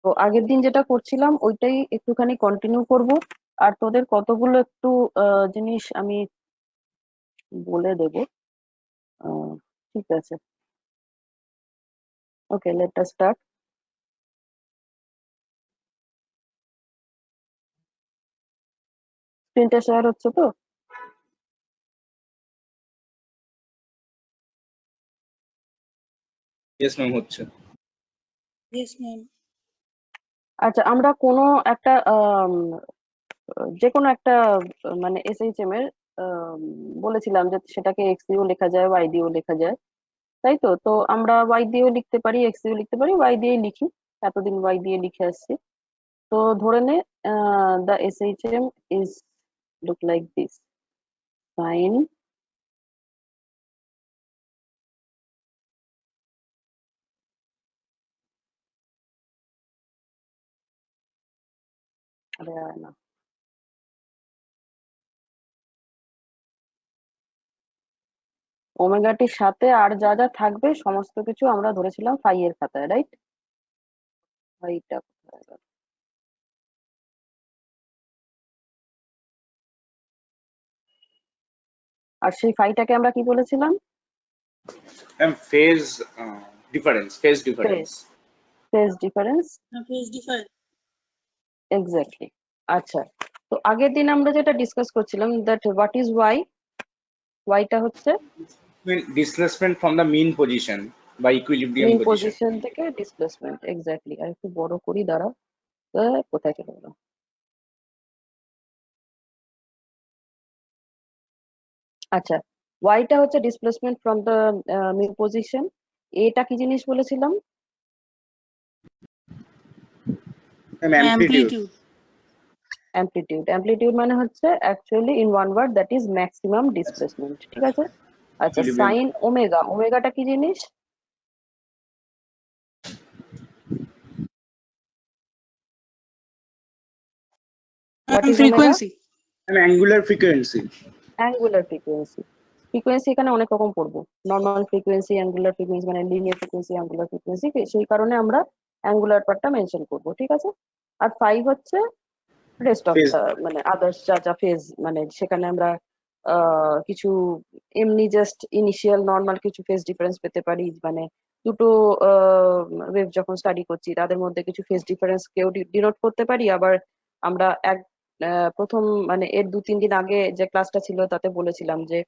তো আগের দিন যেটা করছিলাম ওইটাই একটুখানি কন্টিনিউ করব। আর তোদের কতগুলো একটু জিনিস আমি বলে দেব। আহ, ঠিক আছে, ওকে, লেট আস স্টার্ট। স্ক্রিনটা শেয়ার হচ্ছে তো? ইয়েস ম্যাম, হচ্ছে। Yes, ma'am. আচ্ছা, আমরা কোনো একটা যে কোনো একটা মানে এসএইচএম এর আম, বলেছিলাম যে সেটাকে এক্স দিয়েও লেখা যায়, ওয়াই দিয়েও লেখা যায়, তাই তো? তো আমরা ওয়াই দিয়েও লিখতে পারি, এক্স দিয়েও লিখতে পারি, ওয়াই দিয়েই লিখি, এতদিন ওয়াই দিয়ে লিখে আসছি। তো ধরে নে the SHM is look like this, sine, আরে আয় না, ওমেগাটির সাথে আর যা যা থাকবে সমস্ত কিছু আমরা ধরেছিলাম ফাই এর খাতায়, রাইট? ফাইটা কোথায় গেল? আর সেই ফাইটাকে আমরা কি বলেছিলাম? Ma'am, phase difference, phase difference. Phase difference, Phase difference. Exactly. আচ্ছা, তো আগের দিন আমরা যেটা ডিসকাস করছিলাম দ্যাট হোয়াট ইজ ওয়াই, ওয়াইটা হচ্ছে displacement from the mean position বা ইকুইলিব্রিয়াম মেইন পজিশন। পজিশন থেকে ডিসপ্লেসমেন্ট, এক্স্যাক্টলি। আর একটু বড় করি, দাঁড়াও, কোথায় চলে গেল? আচ্ছা, ওয়াইটা হচ্ছে displacement from the mean position. এটা কি জিনিস বলেছিলাম? Ma'am, amplitude. Amplitude. Amplitude. Amplitude মানে হচ্ছে actually in one word that is maximum displacement, ঠিক আছে? আচ্ছা, ইকুইলিব্রিয়াম। সাইন ওমেগা, ওমেগাটা কি জিনিস? What is omega? Frequency. Ma'am, angular frequency. Angular frequency. Frequency এখানে অনেক রকম পড়বো, নর্মাল ফ্রিকোয়েন্সি, অ্যাঙ্গুলার ফ্রিকোয়েন্সি, মানে লিনিয়ার ফ্রিকোয়েন্সি, অ্যাঙ্গুলার ফ্রিকোয়েন্সি, সেই কারণে আমরা অ্যাঙ্গুলার পার্টটা মেনশন করব, ঠিক আছে? আর ফাইভ হচ্ছে রেস্ট অফ ফেজ। মানে আদার্স যা যা ফেজ, মানে সেখানে আমরা কিছু এমনি জাস্ট ইনিশিয়াল নর্মাল কিছু ফেজ ডিফারেন্স পেতে পারি, মানে দুটো ওয়েভ যখন স্টাডি করছি তাদের মধ্যে কিছু ফেজ ডিফারেন্স কেউ ডিনোট করতে পারি। আবার আমরা এক প্রথম মানে এর 2-3 দিন আগে যে ক্লাসটা ছিল তাতে বলেছিলাম যে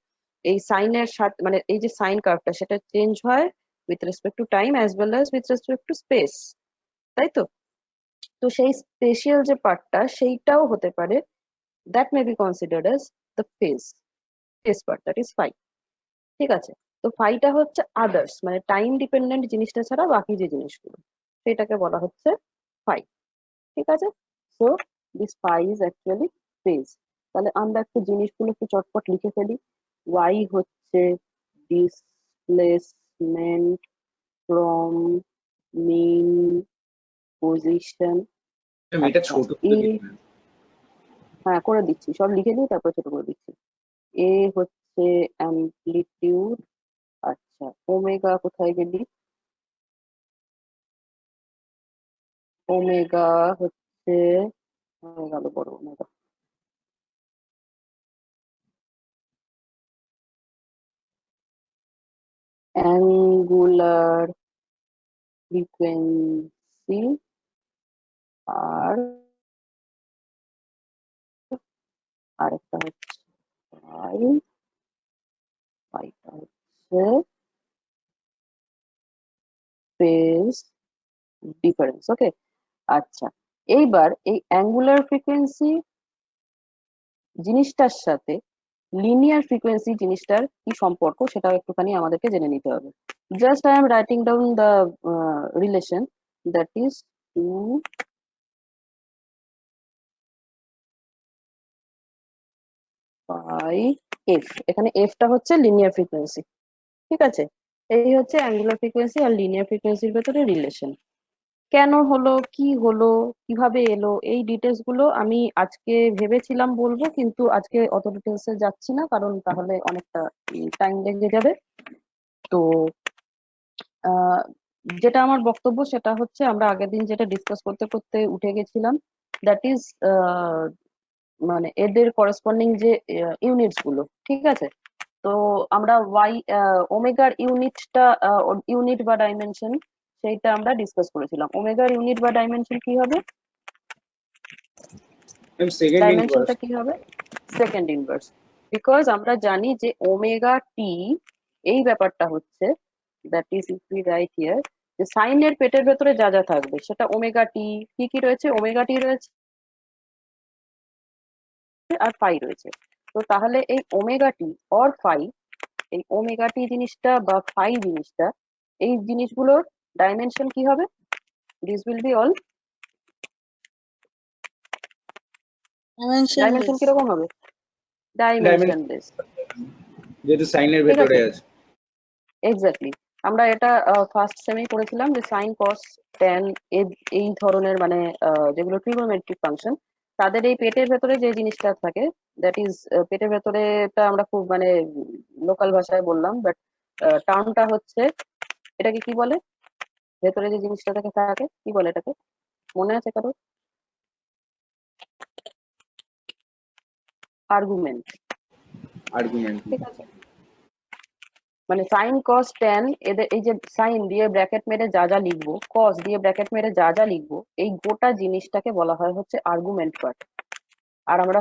এই সাইনের সাথে, মানে এই যে সাইন কার্ভটা সেটা চেঞ্জ হয় with respect to time as well as with respect to space, তাই তো? তো সেই স্পেশিয়াল যে পার্টটা সেইটাও হতে পারে, that may be considered as the phase part, that is phi, ঠিক আছে? তো ফাইটা হচ্ছে আদার্স, মানে টাইম ডিপেন্ডেন্ট জিনিসটা ছাড়া বাকি যে জিনিসগুলো, সেটাকে বলা হচ্ছে ফাই, ঠিক আছে? So this phi is actually phase. তাহলে আমরা একটু জিনিসগুলো একটু চটপট লিখে ফেলি। ওয়াই হচ্ছে displacement from main position. Ma'am, এটা আচ্ছা, ছোট এ, করে দিন ম্যাম। হ্যাঁ করে দিচ্ছি, সব লিখে নিই তারপর ছোট করে দিচ্ছি। এ হচ্ছে অ্যামপ্লিটিউড। আচ্ছা, ওমেগা কোথায় গেলি? ওমেগা হচ্ছে, হয়ে গেল বড় ওমেগা। Angular frequency. আর আরেকটা হচ্ছে পাই, পাইটা হচ্ছে ফেজ ডিফারেন্স, ওকে? আচ্ছা, এইবার এই অ্যাঙ্গুলার ফ্রিকোয়েন্সি জিনিসটার সাথে লিনিয়ার ফ্রিকোয়েন্সি জিনিসটার কি সম্পর্ক সেটাও একটুখানি আমাদেরকে জেনে নিতে হবে। Just I am writing down the relation, that is 2 pi F. এখানে এফটা হচ্ছে লিনিয়ার ফ্রিকোয়েন্সি, ঠিক আছে? এই হচ্ছে অ্যাঙ্গুলার ফ্রিকোয়েন্সি আর লিনিয়ার ফ্রিকোয়েন্সির ভেতরে রিলেশন। কেন হলো, কি হলো, কিভাবে এলো, এই ডিটেলস গুলো আমি আজকে ভেবেছিলাম বলবো, কিন্তু আজকে অত ডিটেলসে যাচ্ছি না, কারণ তাহলে অনেকটা টাইম লেগে যাবে। তো যেটা আমার বক্তব্য সেটা হচ্ছে আমরা আগের দিন যেটা ডিসকাস করতে করতে উঠে গেছিলাম, দ্যাট ইজ মানে এদের করেসপন্ডিং যে ইউনিটস গুলো, ঠিক আছে? তো আমরা ওয়াই ওমেগার ইউনিটটা, ইউনিট বা ডাইমেনশন, সেইটা আমরা ডিসকাস করেছিলাম। ওমেগার ইউনিট বা ডাইমেনশন কি হবে? Second inverse. ডাইমেনশনটা কি হবে? Second inverse. বিকজ আমরা জানি যে ওমেগা টি, এই ব্যাপারটা হচ্ছে, that is if we write here, যে সাইনের পেটের ভেতরে যা যা থাকবে সেটা ওমেগা টি, কি কি রয়েছে? ওমেগা টি রয়েছে আর ফাই রয়েছে। তো তাহলে এই ওমেগা টি অর ফাই, এই ওমেগা টি জিনিসটা বা ফাই জিনিসটা, এই জিনিসগুলোর ডাইমেনশন কি হবে? This will be all dimension Dimensionless. কিরকম হবে? ডাইমেনশনলেস। যেহেতু সাইনের ঠিক ভেতরে আছে, আছে। এক্স্যাক্টলি। আমরা এটা ফার্স্ট সেমেই পড়েছিলাম যে সাইন কস ট্যান এই ধরনের মানে যেগুলো ট্রিগোনোমেট্রিক ফাংশন, তাদের এই পেটের ভেতরে যে জিনিসটা থাকে, দ্যাট ইজ পেটের ভেতরেটা আমরা খুব মানে লোকাল ভাষায় বললাম, বাট টার্মটা হচ্ছে, এটাকে কি বলে? ভেতরে যে জিনিসটা থাকে কি বলে এটাকে? মনে আছে কারো? আর্গুমেন্ট। আর্গুমেন্ট। ঠিক আছে, মানে সাইন কস ট্যান, এদের এই যে সাইন দিয়ে ব্র্যাকেট মেরে যা যা লিখবো, কস দিয়ে ব্র্যাকেট মেরে যা যা লিখবো, এই গোটা জিনিসটাকে বলা হয় হচ্ছে আর্গুমেন্ট পার্ট। আর আমরা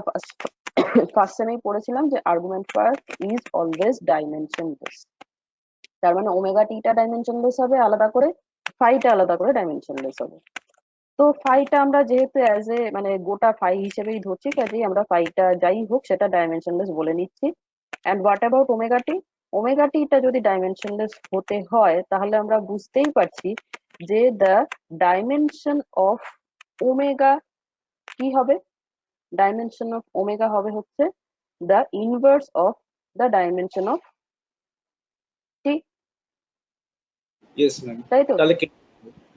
ফার্স্ট সেমেই পড়েছিলাম যে argument part is always dimensionless. তার মানে ওমেগা টিটা ডাইমেনশনলেস হবে আলাদা করে, ফাইটা আলাদা করে ডাইমেনশনলেস হবে। তো ফাইটা আমরা যেহেতু অ্যাজ এ মানে গোটা ফাই হিসেবেই ধরছি, কাজেই আমরা ফাইটা যাই হোক সেটা ডাইমেনশনলেস বলে নিচ্ছি। And what about omega t? Omega টিটা যদি ডাইমেনশনলেস হতে হয় তাহলে আমরা বুঝতেই পারছি যে দ্য ডাইমেনশন অফ ওমেগা কি হবে? ডাইমেনশন অফ ওমেগা হবে হচ্ছে the inverse of the dimension of T, yes ma'am. তাই তো? তাহলে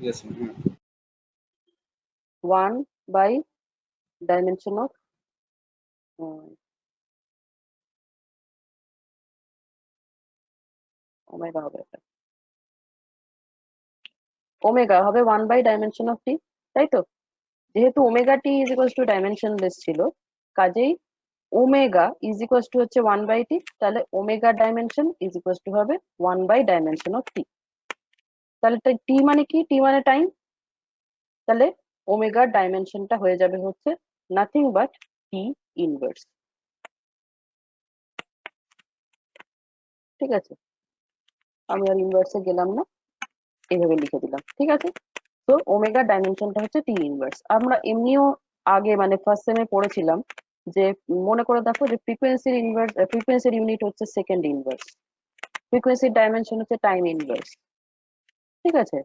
yes ma'am. 1 by dimension of omega হবে এটা। ওমেগা হবে 1 বাই ডাইমেনশন অফ টি, তাই তো? যেহেতু omega t is equals two dimensionless ছিল, কাজেই ওমেগা ইজ ইকুয়ালস টু হচ্ছে 1 বাই টি, তাহলে omega dimension is equals two হবে 1 বাই ডাইমেনশন অফ টি। তাহলে টি মানে কি? টি মানে টাইম। তাহলে ওমেগার ডাইমেনশনটা হয়ে যাবে হচ্ছে নাথিং বাট টি ইনভার্স। ঠিক আছে, আমি আর ইনভার্সে গেলাম না, এইভাবে লিখে দিলাম। ঠিক আছে, তো ওমেগার ডাইমেনশনটা হচ্ছে টি ইনভার্স। আমরা এমনিও আগে মানে ফার্স্ট সেমে পড়েছিলাম যে, মনে করে দেখো যে ফ্রিকোয়েন্সির ইনভার্স, ফ্রিকোয়েন্সির ইউনিট হচ্ছে সেকেন্ড ইনভার্স, ফ্রিকোয়েন্সির ডাইমেনশন হচ্ছে টাইম ইনভার্স। ঠিক আছে,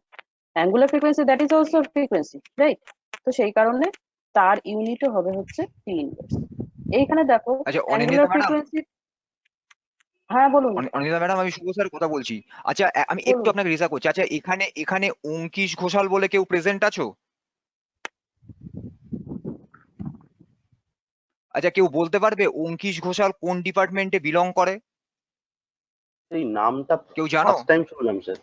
angular frequency that is also frequency, right? তো সেই কারণে তার ইউনিটও হবে হচ্ছে টি ইনভার্স। এইখানে দেখো আচ্ছা অনিন্দিতা অ্যাঙ্গুলার ম্যাডাম, ফ্রিকোয়েন্সি, হ্যাঁ বলুন অনিন্দিতা ম্যাডাম আমি শুভ স্যার কথা বলছি। আচ্ছা আমি একটু বলুন। আপনাকে রিসা করছি। আচ্ছা এখানে এখানে অঙ্কিশ ঘোষাল বলে কেউ প্রেজেন্ট আছো? আচ্ছা কেউ বলতে পারবে অঙ্কিশ ঘোষাল কোন ডিপার্টমেন্টে বিলং করে? এই নামটা কেউ জানো? ফার্স্ট টাইম শুনলাম স্যার।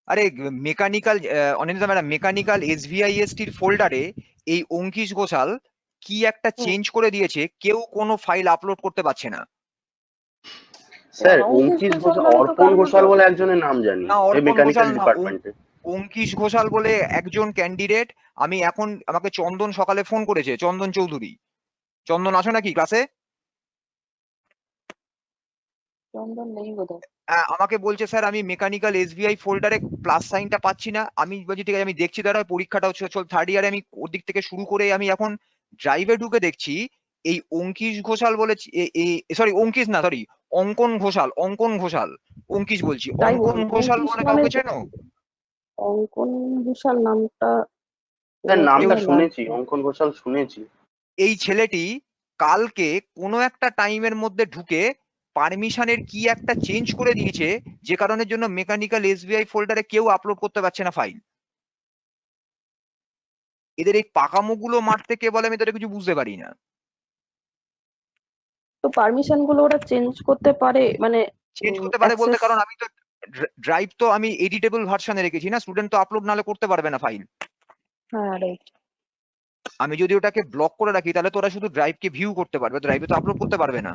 আরে mechanical, Anindita madam mechanical SVIST ফোল্ডারে এই অঙ্কিশ ঘোষাল কি একটা চেঞ্জ করে দিয়েছে, কেউ কোনো ফাইল আপলোড করতে পারছে না। স্যার অঙ্কিশ অঙ্কিশ ঘোষাল ঘোষাল, মানে তো অর্পণ কার ঘোষাল মতো? বলে একজনের নাম জানি না এই অর্পণ মেকানিক্যাল ঘোষাল না, ডিপার্টমেন্টে। অঙ্কিশ ঘোষাল বলে একজন ক্যান্ডিডেট। আমি এখন আমাকে চন্দন সকালে ফোন করেছে, চন্দন চৌধুরী। চন্দন আছো নাকি ক্লাসে? চন্দন নেই বোধহয়। আমাকে বলছে স্যার আমি মেকানিক্যাল SBI ফোল্ডারে প্লাস সাইনটা পাচ্ছি না। আমি বলছি ঠিক আছে আমি দেখছি, দাঁড়া পরীক্ষাটা হচ্ছে চল থার্ড ইয়ারে, আমি ওর দিক থেকে শুরু করে আমি এখন ড্রাইভে ঢুকে দেখছি এই অঙ্কিশ ঘোষাল বলে, সরি অঙ্কিশ না, সরি অঙ্কন ঘোষাল, অঙ্কন ঘোষাল, অঙ্কিশ বলছি, তাই অঙ্কন বলুন, ঘোষাল অঙ্কিশ বলে মানে কাউকে চেনো? অঙ্কন ঘোষাল নামটা স্যার নামটা শুনে শুনেছি, লাগছে। অঙ্কন ঘোষাল শুনেছি। এই ছেলেটি কালকে কোনো একটা টাইমের মধ্যে ঢুকে পারমিশনের কি একটা চেঞ্জ করে দিয়েছে, যে কারণের জন্য মেকানিক্যাল SBI ফোল্ডারে কেউ আপলোড করতে পারছে না ফাইল। এদের এই পাকামোগুলো মারতে কে বলে আমি তো এটা কিছু বুঝতে পারি না। তো পারমিশন গুলো ওরা চেঞ্জ করতে পারে মানে চেঞ্জ করতে পারে বলতে, অ্যাক্সেস? কারণ আমি তো ড্রাইভ তো আমি এডিটেবল ভার্সনে রেখেছি না, স্টুডেন্ট তো আপলোড নালে করতে পারবে না ফাইল। হ্যাঁ রাইট। আমি যদি ওটাকে ব্লক করে রাখি তাহলে তো ওরা শুধু ড্রাইভকে ভিউ করতে পারবে, ড্রাইভে তো আপলোড করতে পারবে না।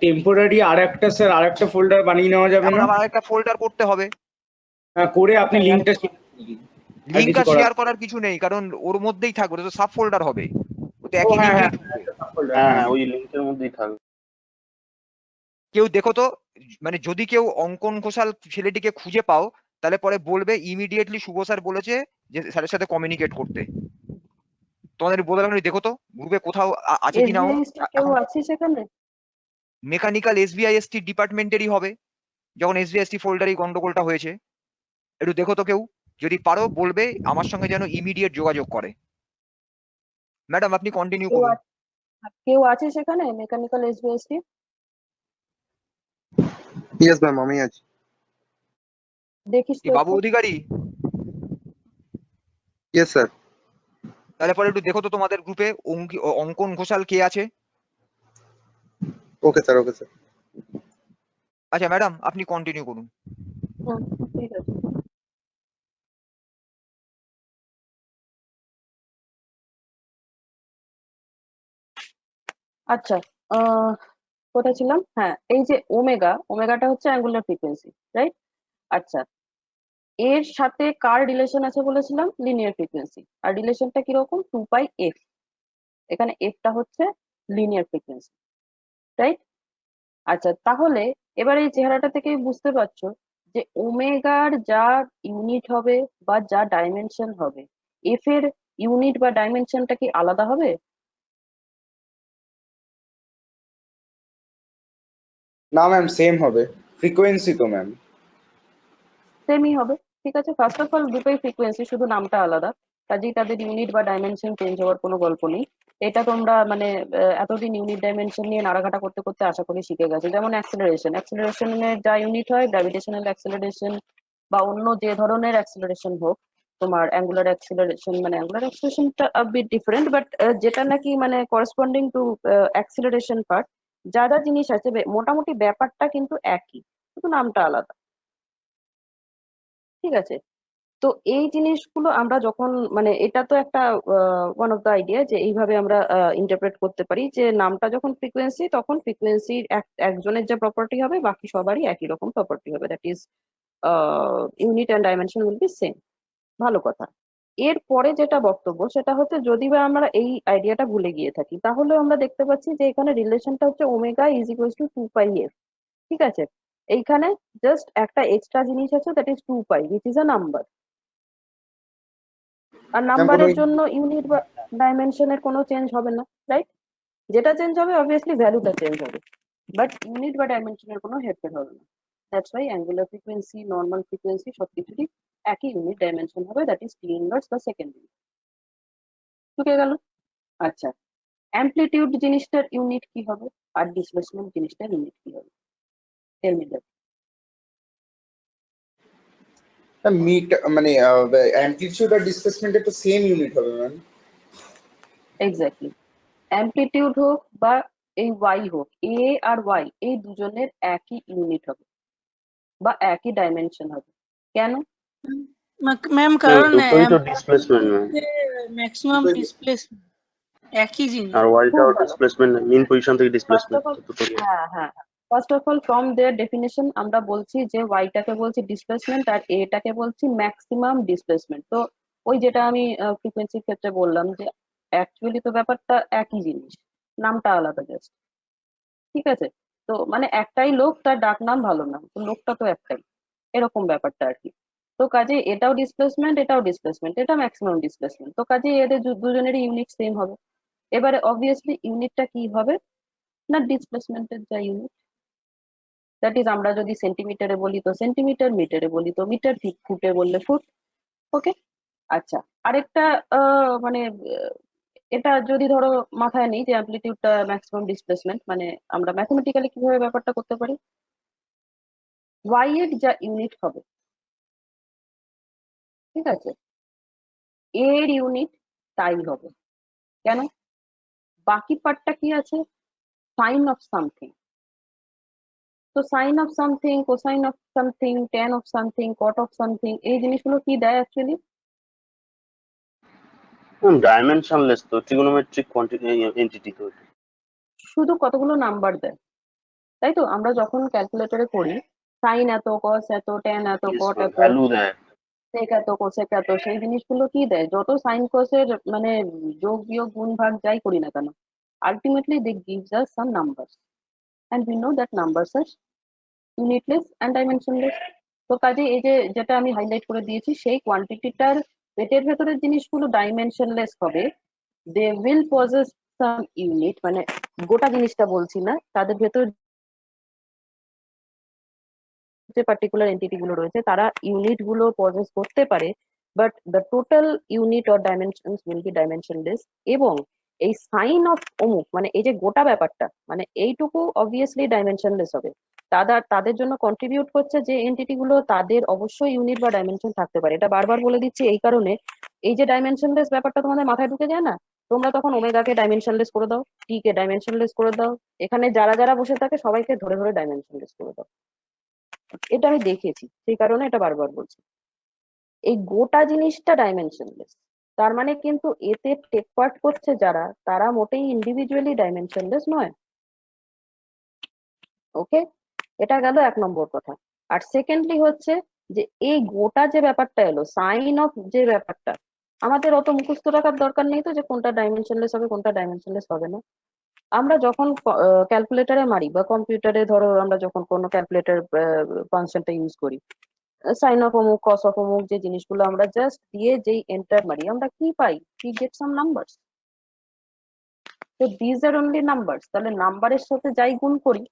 টেম্পোরারি আর একটা ফোল্ডার বানিয়ে নেওয়া যাবে এখন না? আবার একটা ফোল্ডার করতে হবে। হ্যাঁ, করে আপনি হ্যাঁ, লিঙ্কটা লিঙ্ক কিছু আর করার শেয়ার করার কিছু নেই, কারণ ওর মধ্যেই থাকবে, ওটা তো সাব ফোল্ডার হবে, ও তো ও একই হ্যাঁ লিঙ্কেই হ্যাঁ ঢুকবে। হ্যাঁ ওই লিঙ্কের মধ্যেই থাকবে। কেউ দেখো তো, মানে যদি কেউ অঙ্কন ঘোষাল ছেলেটিকে খুঁজে পাও তাহলে পরে বলবে ইমিডিয়েটলি শুভ স্যার বলেছে যে স্যারের সাথে কমিউনিকেট করতে। তোমাদের বলে রাখুন, দেখো তো গ্রুপে কোথাও আছে কিনা ও। এসবিআই কেউ এখন আছে সেখানে? মেকানিক্যাল এসবিআইএসটি ডিপার্টমেন্টেরই হবে, যখন এসবিআইএসটি ফোল্ডারেই গন্ডগোলটা হয়েছে। একটু দেখো তো কেউ, যদি পারো বলবে আমার সঙ্গে যেন ইমিডিয়েট যোগাযোগ করে। ম্যাডাম আপনি কন্টিনিউ কেউ করুন। কেউ আছে সেখানে মেকানিক্যাল এসবিএসটি? ইয়েস ম্যাম, আমি আছি। দেখিস কি তো বাবু একটু। অধিকারী? Yes sir. তাহলে পরে একটু দেখো তো তোমাদের গ্রুপে অঙ্কন ঘোষাল কে আছে। Okay sir, okay sir. আচ্ছা ম্যাডাম আপনি কন্টিনিউ করুন। হুম, ঠিক আছে। আচ্ছা, আহ কোথায় ছিলাম? হ্যাঁ, এই যে ওমেগাটা হচ্ছে অ্যাঙ্গুলার ফ্রিকোয়েন্সি, রাইট? আচ্ছা, এর সাথে কার রিলেশন আছে বলেছিলাম? Linear frequency. আর রিলেশনটা কিরকম? 2πf। এখানে এফটা হচ্ছে লিনিয়ার ফ্রিকোয়েন্সি, রাইট? আচ্ছা, তাহলে এবার এই চেহারাটা থেকেই বুঝতে পারছো যে ওমেগার যা ইউনিট হবে বা যা ডাইমেনশন হবে, এফ এর ইউনিট বা ডাইমেনশনটা কি আলাদা হবে? না ম্যাম, সেম হবে, ফ্রিকোয়েন্সি তো ম্যাম। সেমই হবে, ঠিক আছে। ফার্স্ট অফ অল দুটোই ফ্রিকোয়েন্সি, শুধু নামটা আলাদা, কাজেই তাদের ইউনিট বা ডাইমেনশন চেঞ্জ হওয়ার কোনো গল্প নেই। এটা তোমরা মানে এতদিন ইউনিট ডাইমেনশন নিয়ে নাড়াঘাটা করতে করতে আশা করি শিখে গেছো। যেমন অ্যাক্সেলারেশনের যা ইউনিট হয়, গ্র্যাভিটেশনাল অ্যাক্সেলারেশন বা অন্য যে ধরনের অ্যাক্সেলারেশন হোক, তোমার অ্যাঙ্গুলার অ্যাক্সেলারেশনটা বিট ডিফারেন্ট, বাট যেটা নাকি মানে করেসপন্ডিং টু অ্যাক্সেলারেশন পার্ট, যা যা জিনিস আছে মোটামুটি ব্যাপারটা কিন্তু একই, শুধু নামটা আলাদা, ঠিক আছে। তো এই জিনিসগুলো আমরা যখন মানে এটা তো একটা ওয়ান অফ দ্য আইডিয়া যে এইভাবে আমরা ইন্টারপ্রেট করতে পারি যে নামটা যখন ফ্রিকোয়েন্সি, তখন ফ্রিকোয়েন্সির একজনের যে প্রপার্টি হবে বাকি সবারই একই রকম প্রপার্টি হবে, that is unit and dimension will be same. ভালো কথা। এরপরে যেটা বক্তব্য সেটা হচ্ছে, যদি বা আমরা এই আইডিয়াটা ভুলে গিয়ে থাকি, তাহলে আমরা দেখতে পাচ্ছি যে এখানে রিলেশনটা হচ্ছে omega is equals two 2πf, ঠিক আছে। এইখানে জাস্ট একটা এক্সট্রা জিনিস আছে, that is 2π, which is a number. আর ম্যাম কোনো নাম্বারের জন্য ইউনিট বা ডাইমেনশনের কোনো চেঞ্জ হবে না, রাইট? যেটা চেঞ্জ হবে অবভিয়াসলি ভ্যালুটা চেঞ্জ হবে, বাট ইউনিট বা ডাইমেনশনের কোনো হেরফের হবে না। That's why angular frequency, normal frequency সবকিছুরই একই ইউনিট ডাইমেনশন হবে, দ্যাট ইজ টি ইনভার্স বা সেকেন্ড ইউনিট। ঢুকে গেল? আচ্ছা, অ্যামপ্লিটিউড জিনিসটার ইউনিট কি হবে আর ডিসপ্লেসমেন্ট জিনিসটার ইউনিট কি হবে? Tell me that. মিট মানে অ্যামপ্লিটিউড আর ডিসপ্লেসমেন্টের তো সেম ইউনিট হবে ম্যাম। এক্স্যাক্টলি, অ্যামপ্লিটিউড হোক বা এই ওয়াই হোক, এ আর ওয়াই এই দুজনের একই ইউনিট হবে বা একই ডাইমেনশন হবে। কেন? ম্যাম কারণ দুটোই তো ডিসপ্লেসমেন্ট ম্যাম, ম্যাক্সিমাম ডিসপ্লেসমেন্ট একই জিনিস। আর ওয়াইটাও ডিসপ্লেসমেন্ট, মিন পজিশন থেকে ফার্স্ট ডিসপ্লেসমেন্ট অফ অল, দুটোই। হ্যাঁ হ্যাঁ, first of all from their definition আমরা বলছি যে ওয়াইটাকে বলছি ডিসপ্লেসমেন্ট আর এটাকে বলছি ম্যাক্সিমাম ডিসপ্লেসমেন্ট। তো ওই যেটা আমি ফ্রিকোয়েন্সির ক্ষেত্রে বললাম যে অ্যাকচুয়ালি তো ব্যাপারটা একই জিনিস, নামটা আলাদা জাস্ট, ঠিক আছে। তো মানে একটাই লোক, তার ডাক নাম ভালো নাম, তো লোকটা তো একটাই, এরকম ব্যাপারটা আর কি। তো কাজে এটাও ডিসপ্লেসমেন্ট, এটাও ডিসপ্লেসমেন্ট, এটা ম্যাক্সিমাম ডিসপ্লেসমেন্ট, তো কাজে এদের দুজনেরই ইউনিট সেম হবে। এবারে অবভিয়াসলি ইউনিটটা কি হবে না, ডিসপ্লেসমেন্টের যা ইউনিট, দ্যাট ইজ আমরা যদি সেন্টিমিটারে বলি তো সেন্টিমিটার, মিটারে বলি তো মিটার, ফুটে বললে ফুট। ওকে। আচ্ছা, আরেকটা মানে এটা যদি ধরো মাথায় নেই যে অ্যামপ্লিটিউডটা ম্যাক্সিমাম ডিসপ্লেসমেন্ট, মানে আমরা ম্যাথমেটিক্যালি কিভাবে ব্যাপারটা করতে পারি, ওয়াই এর যা ইউনিট হবে, ঠিক আছে, এর ইউনিট তাই হবে। কেন? বাকি পার্টটা কি আছে? সাইন অফ সামথিং, তো sine of something, cosine of something, tan of something, cot of something, এই জিনিসগুলো কি দেয় অ্যাকচুয়ালি? ডাইমেনশনলেস তো, ট্রিগোনোমেট্রিক এন্টিটি তো। শুধু কতগুলো নাম্বার দেয়, তাই তো? আমরা যখন ক্যালকুলেটরে করি সাইন এত, কস এত, ট্যান এত, কট এত, ভ্যালু দেয়। সেক এত, কোসেক এত, সেই জিনিসগুলো কি দেয়? যত সাইন কোসের মানে যোগ বিয়োগ গুণ ভাগ যাই করি না কেন, ultimately they gives us some numbers, and we know that numbers are unitless and dimensionless. তো কাজে এই যে যেটা আমি হাইলাইট করে দিয়েছি, সেই কোয়ান্টিটিটার পেটের ভেতরের জিনিসগুলো ডাইমেনশনলেস হবে, they will possess some unit, মানে গোটা জিনিসটা বলছি না, তাদের ভেতর যে পার্টিকুলার এন্টিটি গুলো রয়েছে তারা ইউনিট গুলো পজেস করতে পারে, but the total unit or dimensions will be dimensionless. এবং এই সাইন অফ অমুক মানে এই যে গোটা ব্যাপারটা, মানে এইটুকু অবভিয়াসলি ডাইমেনশনলেস হবে। তাদের জন্য কন্ট্রিবিউট করছে যে এন্টিটি গুলো, তাদের অবশ্যই ইউনিট বা ডাইমেনশন থাকতে পারে। এটা বারবার বলে দিচ্ছি এই কারণে, এই যে ডাইমেনশনলেস ব্যাপারটা তোমাদের মাথায় ঢুকে যায় না, তোমরা তখন ওমেগাকে ডাইমেনশনলেস করে দাও, টি কে ডাইমেনশনলেস করে দাও, এখানে যারা যারা বসে থাকে সবাইকে ধরে ধরে ডাইমেনশনলেস করে দাও। এটা আমি দেখেছি, সেই কারণে এটা বারবার বলছি। এই গোটা জিনিসটা ডাইমেনশনলেস, তার মানে কিন্তু এতে টেক পার্ট করছে যারা, তারা মোটেই ইন্ডিভিজুয়ালি ডাইমেনশনলেস নয়। ওকে, এটা গেল 1 নম্বর কথা। আর সেকেন্ডলি হচ্ছে যে এই গোটা যে ব্যাপারটা এলো, সাইন অফ যে ব্যাপারটা, আমাদের অত মুখস্থ রাখার দরকার নেই তো যে কোনটা ডাইমেনশনলেস হবে কোনটা ডাইমেনশনলেস হবে না। আমরা যখন ক্যালকুলেটরে মারি বা কম্পিউটারে ধরো আমরা যখন কোনো ক্যালকুলেটর ফাংশনটা ইউজ করি, সাইন অফ অমুক, কস অফ অমুক, যে জিনিসগুলো আমরা জাস্ট দিয়ে যেই এন্টার মারি, আমরা কি পাই? we get some numbers. তো these are only numbers. তাহলে নাম্বারের সাথে যাই গুণ করি,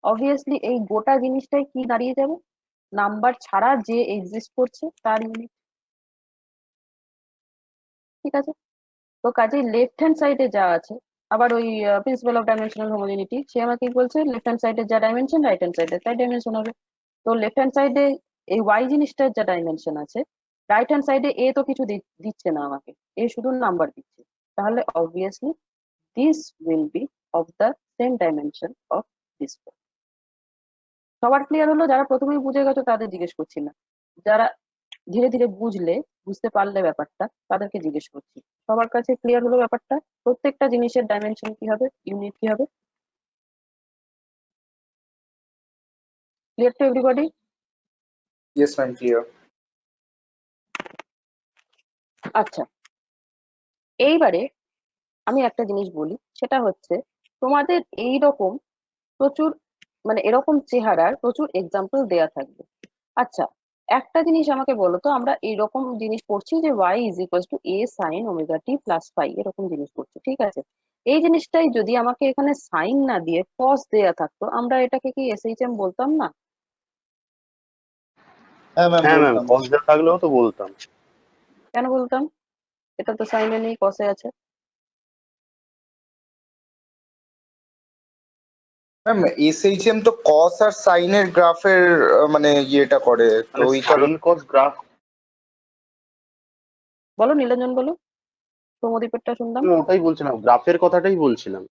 অবভিয়াসলি এই গোটা জিনিসটাই কি দাঁড়িয়ে যাবে? নাম্বার ছাড়া যে এক্সিস্ট করছে তার ইউনিট। ঠিক আছে? তো কাজেই লেফট হ্যান্ড সাইডে যা আছে, আবার ওই প্রিন্সিপাল অফ ডাইমেনশনাল হোমোজেনিটি, সে আমাকে কি বলছে? লেফট হ্যান্ড সাইডে যা ডাইমেনশন, রাইট হ্যান্ড সাইডে তাই ডাইমেনশন হবে। তো লেফট হ্যান্ড সাইডে এই ওয়াই জিনিসটার যা ডাইমেনশন আছে, রাইট হ্যান্ড সাইডে এ তো কিছু দিচ্ছে না আমাকে, এ শুধু নাম্বার দিচ্ছে। তাহলে obviously this will be of the same dimension of this. সবার ক্লিয়ার হলো? যারা প্রথমেই বুঝে গেছো তাদের জিজ্ঞেস করছি না, যারা ধীরে ধীরে বুঝতে পারলে ব্যাপারটা, তাদেরকে জিজ্ঞেস করছি। সবার কাছে ক্লিয়ার হলো ব্যাপারটা? প্রত্যেকটা জিনিসের ডাইমেনশন কি হবে, ইউনিট কি হবে? Clear to everybody? Yes, ma'am, clear. আচ্ছা, এইবারে আমি একটা জিনিস বলি, সেটা হচ্ছে তোমাদের এই রকম প্রচুর মানে এরকম চেহারার প্রচুর এক্সাম্পল দেয়া থাকবে। আচ্ছা, একটা জিনিস আমাকে বলো তো, আমরা এইরকম জিনিস পড়ছি যে y is equals to a sine omega T plus phi, এরকম জিনিস পড়ছি, ঠিক আছে? এই জিনিসটাই যদি আমাকে এখানে সাইন না দিয়ে কস দেয়া থাকতো, আমরা এটাকে কি এসএইচএম বলতাম না? হ্যাঁ ম্যাম, হ্যাঁ ম্যাম, বলতাম। কস দেওয়া থাকলেও তো বলতাম। কেন বলতাম? এটা তো সাইনে নেই, কসে আছে। ম্যাম, এসএইচএম তো কস আর সাইনের গ্রাফের মানে ইয়েটা করে, তো মানে ওই সাইন কারণে। কস গ্রাফ। বলো নীলাঞ্জন, বলো, প্রমদীপেরটা শুনলাম। ওটাই বলছিলাম, গ্রাফের কথাটাই বলছিলাম।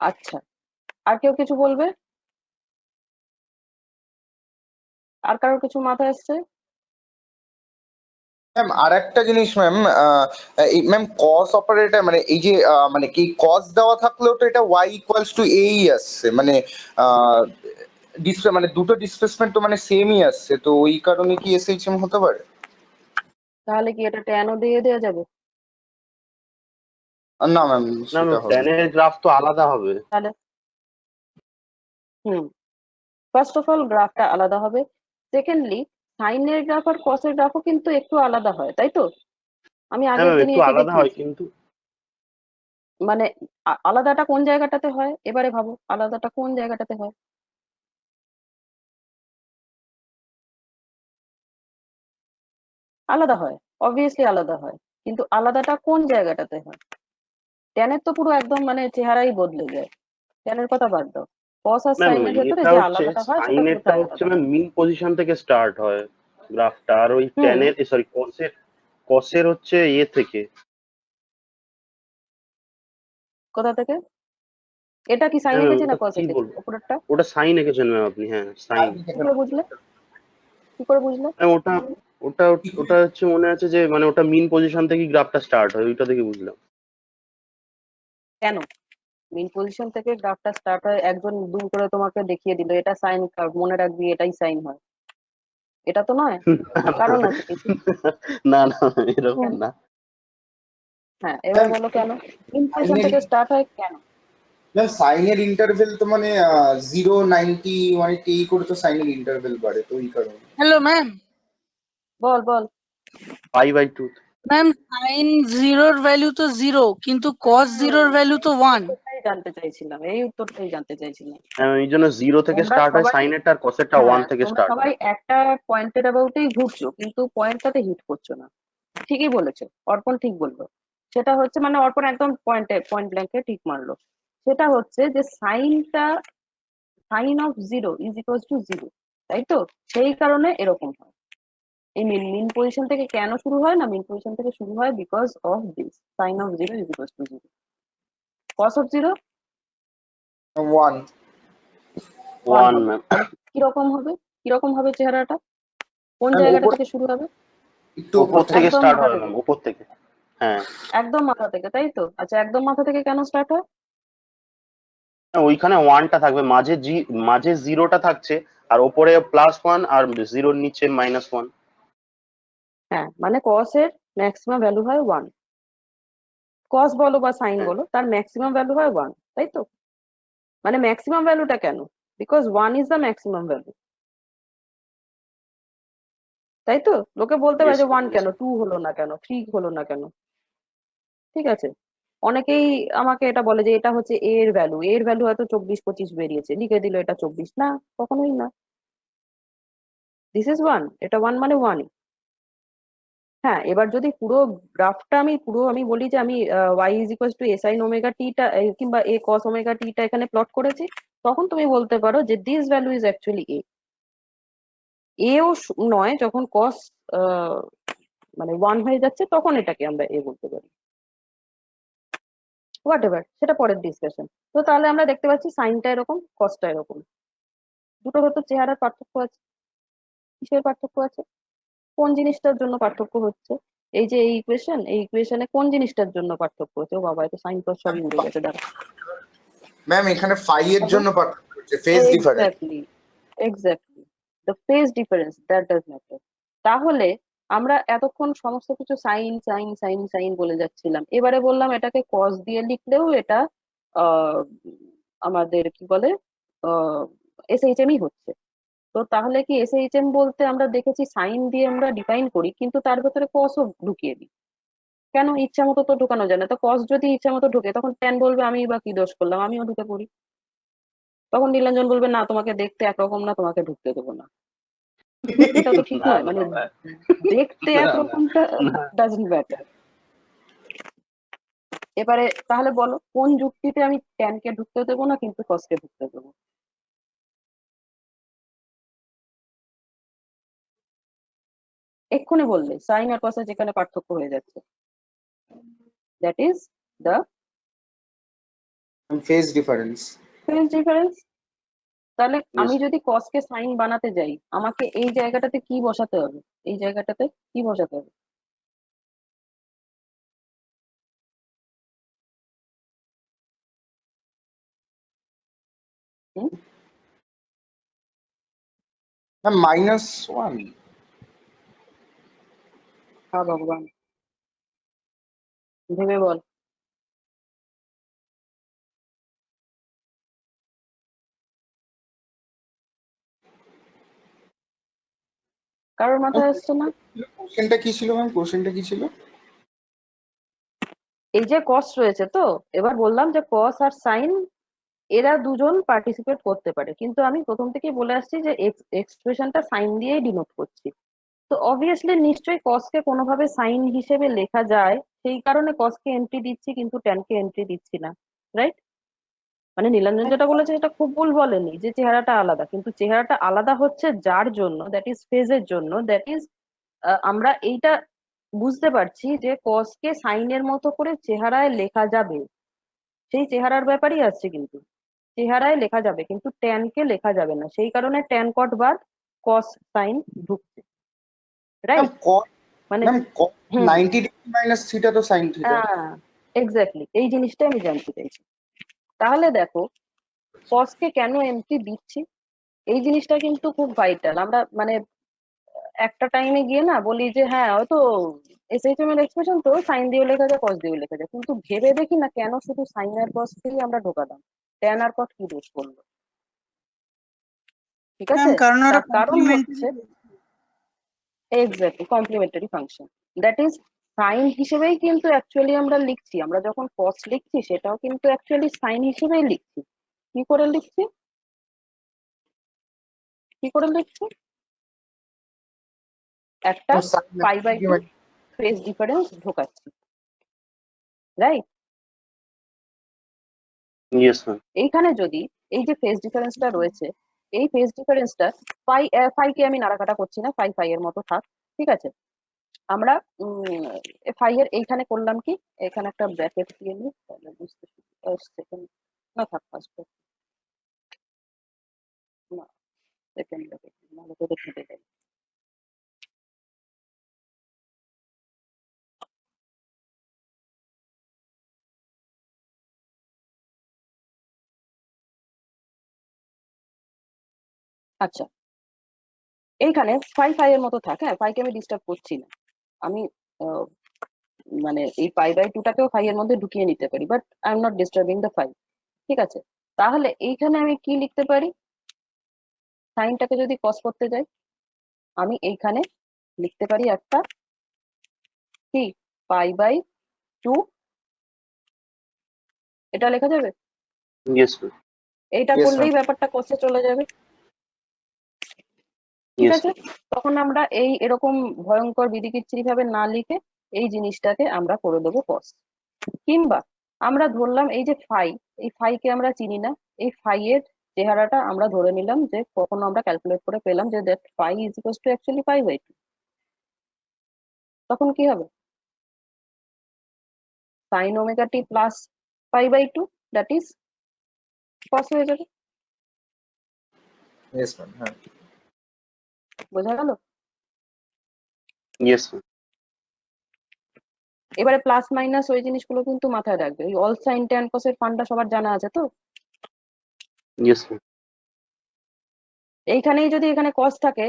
আচ্ছা, আর কেউ কিছু বলবে? আর কারোর কিছু মাথায় আসছে? ম্যাম আর একটা জিনিস ম্যাম, এই ম্যাম কস অপারেটর মানে এই যে মানে কি কস দেওয়া থাকলেও তো এটা y ইকুয়ালস টু এই আসছে, মানে মানে দুটো ডিসপ্লেসমেন্ট তো মানে সেমই আসছে, তো ওই কারণে কি এসএইচএম হতে পারে? তাহলে কি এটা ট্যানও দিয়ে দেওয়া যাবে? না ম্যাম, না সেটা ম্যাম, হবে না। ট্যানের গ্রাফ তো আলাদা হবে। তাহলে হুম, ফার্স্ট অফ অল গ্রাফটা আলাদা হবে। সেকেন্ডলি সাইনের গ্রাফ আর কসের গ্রাফও কিন্তু একটু আলাদা হয়, তাই তো? আমি হ্যাঁ আগের ম্যাম, দিনই একটু একে আলাদা হয় দেখিয়েছি। কিন্তু। মানে আলাদাটা কোন জায়গাটাতে হয় এবারে ভাবো, আলাদাটা কোন জায়গাটাতে হয়? আলাদা হয়, অবভিয়াসলি আলাদা হয়, কিন্তু আলাদাটা কোন জায়গাটাতে হয়? ট্যানের তো পুরো একদম মানে চেহারাই বদলে যায়, ট্যানের কথা বাদ দাও। কস আর ম্যাম সাইনের ভেতরে এটা যে হচ্ছে আলাদাটা হয় সেটা সাইনেরটা কোথায় হচ্ছে আলাদা ম্যাম হয়? মিন পজিশন থেকে স্টার্ট হয় গ্রাফটা, আর ওই হুম, ট্যানের সরি কসের কসের হচ্ছে থেকে। কোথা থেকে? এটা কি সাইন হ্যাঁ ম্যাম এঁকেছি না ওটা কস কি এঁকেছি বলবো, উপরেরটা? ওটা সাইন এঁকেছেন ম্যাম আপনি, হ্যাঁ সাইন। কি করে বুঝলে? কি করে বুঝলে? ম্যাম ওটা ওটা ওটা হচ্ছে মনে আছে যে মানে ওটা মিন পজিশন থেকে গ্রাফটা স্টার্ট হয়, ওইটা থেকে বুঝলাম। কেন মিন পজিশন থেকে গ্রাফটা স্টার্ট হয়? একজন দুম করে তোমাকে দেখিয়ে দিল এটা সাইন কার্ভ, মনে রাখবি এটাই সাইন হয়, এটা তো নয়। কারণ আছে কিছু। না না এরকম না। হ্যাঁ, এবার বলো কেন মিন পজিশন সাইনের থেকে স্টার্ট হয় কেন? ম্যাম সাইনের ইন্টারভেল তো মানে 0, 90, 180 এই করে তো সাইনের ইন্টারভেল বাড়ে, তো এই কারণে। Hello ma'am. বল বল। π/2। ম্যাম সাইন জিরোর ভ্যালু তো 0, কিন্তু কস জিরোর ভ্যালু তো 1। উত্তরটাই জানতে চাইছিলাম, এই উত্তরটাই জানতে চাইছিলাম। হ্যাঁ এই জন্য 0 থেকে তোমরা স্টার্ট হয় সবাই, সাইনেরটা, আর কসেরটা 1 হ্যাঁ থেকে তোমরা স্টার্ট সবাই হয়। একটা পয়েন্টের অ্যাবাউটেই ঘুরছো, কিন্তু পয়েন্টটাতে হিট করছো না। ঠিকই বলেছো, অর্পণ ঠিক বললো। সেটা হচ্ছে মানে অর্পণ একদম পয়েন্ট ব্ল্যাঙ্কে ঠিক মারলো। সেটা হচ্ছে যে সাইনটা, সাইন অফ 0 = 0, তাই তো? সেই কারণে এরকম হয়। এই মিন পজিশন থেকে কেন শুরু হয় না, মিন পজিশন থেকে শুরু হয় because of this, sine of 0 = 0। Cos of 0 1 1 1 হবে। ম্যাম। তাহলে কিরকম হবে চেহারাটা? কোন ম্যাম জায়গাটা ওপর থেকে শুরু হবে? একটু উপর ওপর থেকে একদম স্টার্ট মাথা হয় থেকে? ম্যাম, উপর থেকে। হ্যাঁ একদম মাথা থেকে, তাই তো? আচ্ছা, একদম মাথা থেকে কেন স্টার্ট হয়? ওইখানে 1টা থাকবে, মাঝে 0টা থাকছে, আর ওপরে +1 আর 0-র নিচে -1। হ্যাঁ, মানে কস এর ম্যাক্সিমাম ভ্যালু হয় 1। কস বলো বা সাইন হ্যাঁ বলো, তার ম্যাক্সিমাম ভ্যালু হয় 1, তাই তো? মানে ম্যাক্সিমাম ভ্যালুটা কেন? Because 1 is the maximum value, তাই তো? লোকে বলতে পারে ইয়েস যে ম্যাম, 1 ইয়েস কেন, ম্যাম। 2 হলো না কেন, 3 হলো না কেন? ঠিক আছে। অনেকেই আমাকে এটা বলে যে এটা হচ্ছে এর ভ্যালু হয়তো 24-25 বেরিয়েছে, লিখে দিল এটা 24। না, কখনোই না। দিস ইজ 1, এটা 1 মানে 1ই। হ্যাঁ, এবার যদি পুরো গ্রাফটা আমি বলি যে আমি y = a sin ωt টা কিংবা a cos ωt টা এখানে প্লট করেছি, তখন তুমি বলতে পারো যে দিস ভ্যালু ইজ অ্যাকচুয়ালি এও নয়, যখন cos মানে 1 হয়ে যাচ্ছে তখন এটাকে আমরা এ বলতে পারি। হোয়াট এভার, সেটা পরের ডিসকাশন। তো তাহলে আমরা দেখতে পাচ্ছি সাইনটা এরকম, কসটা এরকম, দুটোর হয়তো চেহারার পার্থক্য আছে। কিসের পার্থক্য আছে? কোন জিনিসটার জন্য পার্থক্য হচ্ছে? এই যে এই ইকুয়েশনে কোন জিনিসটার জন্য পার্থক্য হচ্ছে? ও বাবা, এত সাইন কস সবই উড়ে গেছে, দাঁড়া। ম্যাম এখানে ফাই এর বলো। জন্য পার্থক্য হচ্ছে, phase difference. Exactly, the phase difference that does matter. তাহলে আমরা এতক্ষণ সমস্ত কিছু সাইন সাইন সাইন সাইন বলে যাচ্ছিলাম, এবারে বললাম এটাকে কস দিয়ে লিখলেও এটা আহ আমাদের কি বলে এসএইচএমই হচ্ছে। তো তাহলে কি এসএইচএম বলতে আমরা দেখেছি সাইন দিয়ে আমরা ডিফাইন করি, কিন্তু তার ভেতরে কসও ঢুকিয়ে দিই। কেন? ইচ্ছা মতো তো ঢোকানো যায় না। তো কস যদি ইচ্ছা মতো ঢোকে, তখন ট্যান বলবে আমি বা কি দোষ করলাম, আমিও ঢুকে পড়ি। তখন নীলাঞ্জন বলবে না, তোমাকে দেখতে একরকম না, তোমাকে ঢুকতে দেবো না। এটা তো ঠিক না নয়, না মানে না দেখতে না না একরকমটা না। Doesn't matter. এবারে তাহলে বলো কোন যুক্তিতে আমি ট্যানকে ঢুকতে দেবো না কিন্তু কসকে ঢুকতে দেবো? এক্ষুনি বললে সাইন আর কসের যেখানে পার্থক্য হয়ে যাচ্ছে, that is the phase difference. Phase difference. তাহলে আমি ইয়েস। যদি কসকে সাইন বানাতে যাই, আমাকে এই জায়গাটাতে কি বসাতে হবে? এই জায়গাটাতে কি বসাতে হবে? হুম? ম্যাম -1। হ্যাঁ ভগবান, ভেবে বল। কারোর মাথায় আসছে না? কোশ্চেনটা কি ছিল ম্যাম, কোশ্চেনটা কি ছিল? এই যে কস রয়েছে, তো এবার বললাম যে কস আর সাইন এরা দুজন পার্টিসিপেট করতে পারে, কিন্তু আমি প্রথম থেকেই বলে আসছি যে এক্সপ্রেশনটা সাইন দিয়েই ডিনোট করছি। তো অবভিয়াসলি নিশ্চয়ই কসকে কোনোভাবে সাইন হিসেবে লেখা যায়, সেই কারণে কসকে এন্ট্রি দিচ্ছি কিন্তু ট্যানকে এন্ট্রি দিচ্ছি না, রাইট? মানে নীলাঞ্জন যেটা বলেছে সেটা খুব ভুল বলেনি যে চেহারাটা আলাদা, কিন্তু চেহারাটা আলাদা হচ্ছে যার জন্য, দ্যাট ইজ ফেজের জন্য, দ্যাট ইজ আমরা এইটা বুঝতে পারছি যে কসকে সাইনের মতো করে চেহারায় লেখা যাবে, সেই চেহারার ব্যাপারই আসছে কিন্তু। চেহারায় লেখা যাবে কিন্তু ট্যান কে লেখা যাবে না, সেই কারণে ট্যান কট বাদ কস সাইন ঢুকছে, ম্যাম রাইট? কস মানে ম্যাম কস হুম 90 ডিগ্রি মাইনাস থিটা তো সাইন থিটা। এক্স্যাক্টলি, এই জিনিসটা আমি জানতে চাইছি। তাহলে দেখো কস কে কেন এমটি দিচ্ছি, এই জিনিসটা কিন্তু খুব ভাইটাল। আমরা মানে একটা টাইমে গিয়ে না বলি যে হ্যাঁ হয়তো এসএইচএম এর এক্সপ্রেশন তো সাইন দিয়েও লেখা যায় কস দিয়েও লেখা যায়, কিন্তু ভেবে দেখি না কেন শুধু সাইন আর কস দিয়ে আমরা ঢোকালাম, ট্যান আর কট কি দোষ করলো? ঠিক আছে, ম্যাম কারণ ওটা তার কারণ হচ্ছে exactly complementary function, that is sine হিসেবেই কিন্তু অ্যাকচুয়ালি আমরা লিখছি। আমরা যখন কস লিখছি সেটাও কিন্তু অ্যাকচুয়ালি সাইন হিসেবেই লিখছি। কি করে লিখছি, কি করে লিখছি? একটা pi by two phase difference ঢোকাচ্ছি, রাইট? Yes ma'am. এইখানে যদি এই যে ফেজ ডিফারেন্সটা রয়েছে, এই ফেজ ডিফারেন্সটা ফাই ফাইকে আমি নাড়াকাটা করছি না, ফাই ফাই এর মতো থাক, ঠিক আছে? আমরা ফাই এর এইখানে করলাম কি, এখানে একটা ব্র্যাকেট দিয়ে নিই তাহলে বুঝতে সেকেন্ড না থাক ফার্স্ট না সেকেন্ড ব্র্যাকেট নাহলে তো দেখতে যাই। আচ্ছা, এইখানে ফাই ফাই এর মতো থাক, হ্যাঁ ফাইকে আমি ডিস্টার্ব করছি না, আমি মানে এই পাই বাই টুটাকেও ফাই এর মধ্যে ঢুকিয়ে নিতে পারি, but I am not disturbing the phi, ঠিক আছে? তাহলে এইখানে আমি কি লিখতে পারি, সাইনটাকে যদি কস করতে যাই আমি এইখানে লিখতে পারি একটা কি পাই বাই টু, এটা লেখা যাবে? Yes ma'am. এইটা Yes, করলেই ব্যাপারটা কষে চলে যাবে, ঠিক ইয়েস আছে? তখন আমরা এই এরকম ভয়ঙ্কর বিদিকিচ্ছিরি ভাবে না লিখে এই জিনিসটাকে আমরা করে দেবো কস। কিংবা আমরা ধরলাম এই যে ফাই, এই ফাইকে আমরা চিনি না, এই ফাই এর চেহারাটা আমরা ধরে নিলাম যে কখনো আমরা ক্যালকুলেট করে পেলাম যে that phi is equal to actually pi by two, তখন কি হবে? Sine omega T plus pi by two that is cos হয়ে যাবে, yes ma'am, হ্যাঁ। বোঝা গেল? Yes ma'am. এবারে প্লাস মাইনাস ওই জিনিসগুলো কিন্তু মাথায় রাখবে, ওই অল সাইন ট্যান কসের ফান্ডা সবার জানা আছে তো। Yes ma'am. এইখানেই যদি এখানে কস থাকে